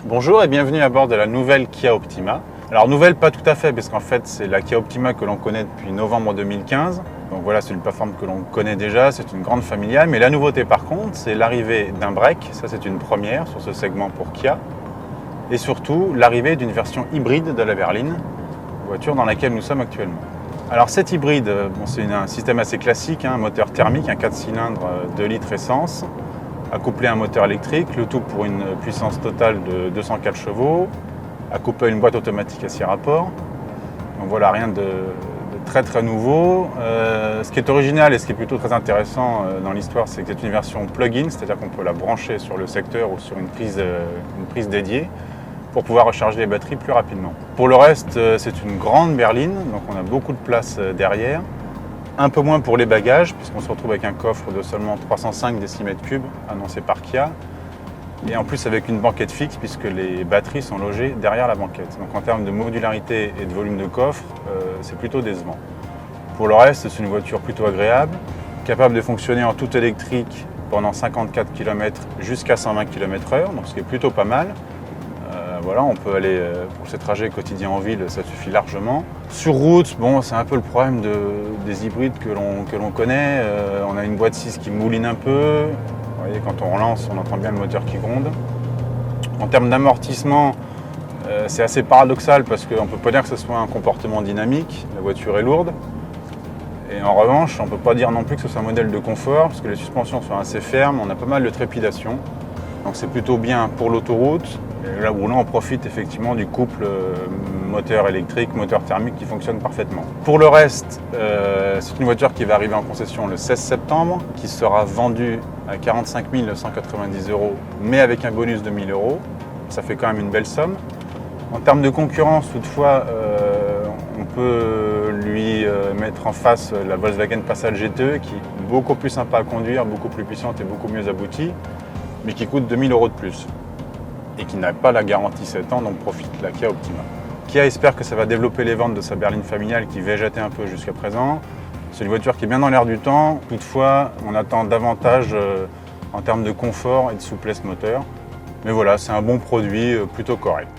Bonjour et bienvenue à bord de la nouvelle Kia Optima. Alors nouvelle pas tout à fait parce qu'en fait c'est la Kia Optima que l'on connaît depuis novembre 2015. Donc voilà, c'est une plateforme que l'on connaît déjà, c'est une grande familiale. Mais la nouveauté par contre, c'est l'arrivée d'un break, ça c'est une première sur ce segment pour Kia. Et surtout l'arrivée d'une version hybride de la berline, voiture dans laquelle nous sommes actuellement. Alors cet hybride, c'est un système assez classique, un moteur thermique, un 4 cylindres 2 litres essence, accouplé à un moteur électrique, le tout pour une puissance totale de 204 chevaux, accouplé à une boîte automatique à 6 rapports. Donc voilà, rien de très très nouveau. Ce qui est original et ce qui est plutôt très intéressant dans l'histoire, c'est que c'est une version plug-in, c'est-à-dire qu'on peut la brancher sur le secteur ou sur une prise dédiée pour pouvoir recharger les batteries plus rapidement. Pour le reste, c'est une grande berline, donc on a beaucoup de place derrière. Un peu moins pour les bagages, puisqu'on se retrouve avec un coffre de seulement 305 décimètres cubes annoncé par Kia. Et en plus avec une banquette fixe, puisque les batteries sont logées derrière la banquette. Donc en termes de modularité et de volume de coffre, c'est plutôt décevant. Pour le reste, c'est une voiture plutôt agréable, capable de fonctionner en tout électrique pendant 54 km jusqu'à 120 km/h, donc ce qui est plutôt pas mal. Voilà, on peut aller pour ces trajets quotidiens en ville, ça suffit largement. Sur route, bon, c'est un peu le problème des hybrides que l'on connaît. On a une boîte 6 qui mouline un peu. Vous voyez, quand on relance, on entend bien le moteur qui gronde. En termes d'amortissement, c'est assez paradoxal parce qu'on ne peut pas dire que ce soit un comportement dynamique. La voiture est lourde. Et en revanche, on ne peut pas dire non plus que ce soit un modèle de confort parce que les suspensions sont assez fermes, on a pas mal de trépidation. Donc c'est plutôt bien pour l'autoroute. Là où on profite effectivement du couple moteur électrique, moteur thermique qui fonctionne parfaitement. Pour le reste, c'est une voiture qui va arriver en concession le 16 septembre, qui sera vendue à 45 190 €, mais avec un bonus de 1 000 €. Ça fait quand même une belle somme. En termes de concurrence, toutefois, on peut lui mettre en face la Volkswagen Passat GTE, qui est beaucoup plus sympa à conduire, beaucoup plus puissante et beaucoup mieux aboutie, mais qui coûte 2 000 € de plus et qui n'a pas la garantie 7 ans, donc profite de la Kia Optima. Kia espère que ça va développer les ventes de sa berline familiale qui végétait un peu jusqu'à présent. C'est une voiture qui est bien dans l'air du temps, toutefois on attend davantage en termes de confort et de souplesse moteur. Mais voilà, c'est un bon produit plutôt correct.